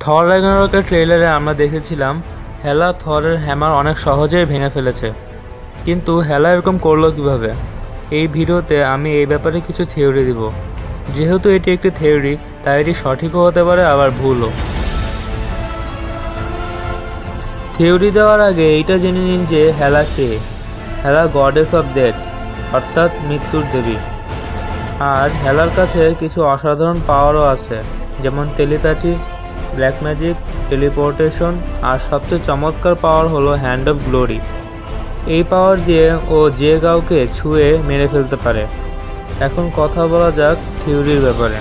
থর র্যাগনারকের ট্রেইলারে আমরা দেখেছিলাম হেলা থরের হ্যামার অনেক সহজেই ভেঙে ফেলেছে, কিন্তু হেলা এরকম করলো কিভাবে? এই ভিডিওতে আমি এই ব্যাপারে কিছু থিওরি দিব। যেহেতু এটি একটি থিওরি, তাই এটি সঠিকও হতে পারে আবার ভুলও। থিওরি দেওয়ার আগে এইটা জেনে নিন যে হেলা কে। হেলা গডেস অফ ডেথ, অর্থাৎ মৃত্যুর দেবী। আর হেলার কাছে কিছু অসাধারণ পাওয়ারও আছে, যেমন টেলিপ্যাথি, ব্ল্যাক ম্যাজিক, টেলিপোর্টেশন, আর সবচেয়ে চমৎকার পাওয়ার হলো হ্যান্ড অফ গ্লোরি। এই পাওয়ার দিয়ে ও যে কাউকে ছুঁয়ে মেরে ফেলতে পারে। এখন কথা বলা যাক থিওরির ব্যাপারে।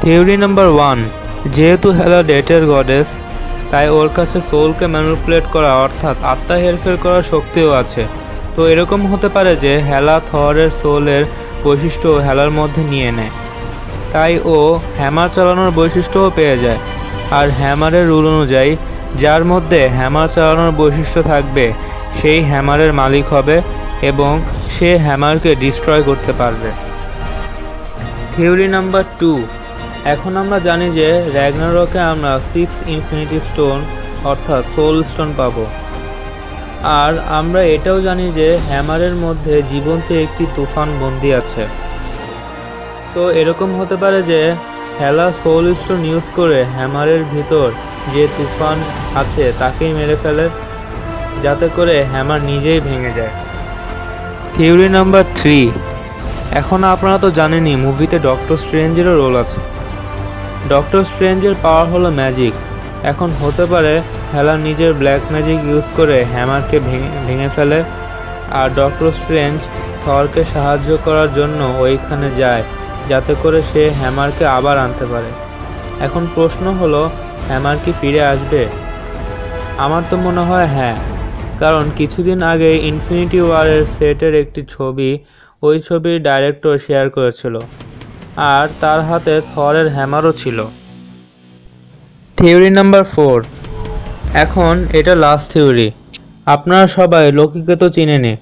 থিওরি নাম্বার 1, যেহেতু হেলা ডেটের গডেস, তাই ওর কাছে সোলকে ম্যানিপুলেট করা অর্থাৎ আত্মা হেরফের করার শক্তিও আছে। তো এরকম হতে পারে যে হেলা থরের সোলের বৈশিষ্ট্য হেলার মধ্যে নিয়ে নেয়, তাই ও হ্যামার চালানোর বৈশিষ্ট্যও পেয়ে যায়। আর হ্যামারের রুল অনুযায়ী যার মধ্যে হ্যামার চালানোর বৈশিষ্ট্য থাকবে সেই হ্যামারের মালিক হবে এবং সে হ্যামারকে ডিস্ট্রয় করতে পারবে। থিওরি নাম্বার 2, এখন আমরা জানি যে র্যাগনারকে আমরা 6 ইনফিনিটি স্টোন অর্থাৎ সোল স্টোন পাবো। আর আমরা এটাও জানি যে হ্যামারের মধ্যে জীবন্ত একটি তুফান বন্দী আছে। তো এরকম হতে পারে যে হেলা সোল স্টোন ইউজ করে হ্যামারের ভিতর যে তুফান আছে তাকেই মেরে ফেলে, যাতে করে হ্যামার নিজেই ভেঙে যায়। থিওরি নাম্বার 3, এখন আপনারা তো জানেনই মুভিতে ডক্টর স্ট্রেঞ্জেরও রোল আছে। ডক্টর স্ট্রেঞ্জের পাওয়ার হলো ম্যাজিক। এখন হতে পারে হেলা নিজের ব্ল্যাক ম্যাজিক ইউজ করে হ্যামারকে ভেঙে ফেলে, আর ডক্টর স্ট্রেঞ্জ থরকে সাহায্য করার জন্য ওইখানে যায়, যাতে করে সে হ্যামারকে আবার আনতে পারে। এখন প্রশ্ন হলো, হ্যামার কি ফিরে আসবে? আমার তো মনে হয় হ্যাঁ, কারণ কিছুদিন আগে ইনফিনিটি ওয়ারের সেটের একটি ছবি ওই ছবির ডাইরেক্টর শেয়ার করেছিল, আর তার হাতে থরের হ্যামারও ছিল। থিওরি নাম্বার 4, এখন এটা লাস্ট থিওরি। আপনারা সবাই লোকিকে তো চিনেনি।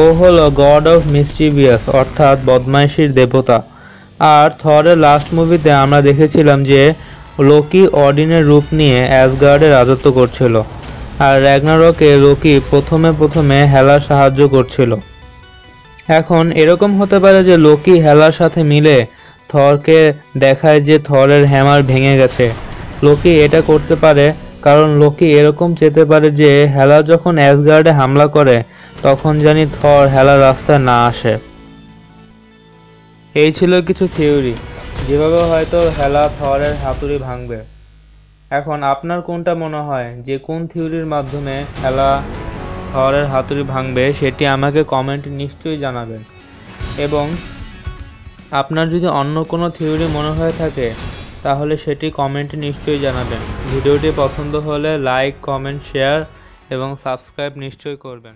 ও হলো গড অফ মিসচিভিয়াস অর্থাৎ বদমাইশির দেবতা। আর থরের লাস্ট মুভিতে আমরা দেখেছিলাম যে লোকি অডিনের রূপ নিয়ে অ্যাসগার্ডে রাজত্ব করছিল, আর র্যাগনারকে লোকি প্রথমে হেলার সাহায্য করছিল। এখন এরকম হতে পারে যে লোকি হেলার সাথে মিলে থরকে দেখায় যে থরের হ্যামার ভেঙে গেছে। লোকি এটা করতে পারে কারণ লোকি এরকম চেতে পারে যে হেলা যখন অ্যাসগার্ডে হামলা করে তখন জানি থর হেলার রাস্তায় না আসে। এই ছিল কিছু থিওরি, যেভাবে হয়তো হেলা থরের হাতুড়ি ভাঙবে। এখন আপনার কোনটা মনে হয় যে কোন থিওরির মাধ্যমে হেলা থরের হাতুড়ি ভাঙবে, সেটি আমাকে কমেন্টে নিশ্চয়ই জানাবেন। এবং আপনার যদি অন্য কোনো থিওরি মনে হয়ে থাকে তাহলে সেটি কমেন্টে নিশ্চয়ই জানাবেন। ভিডিওটি পছন্দ হলে লাইক, কমেন্ট, শেয়ার এবং সাবস্ক্রাইব নিশ্চয়ই করবেন।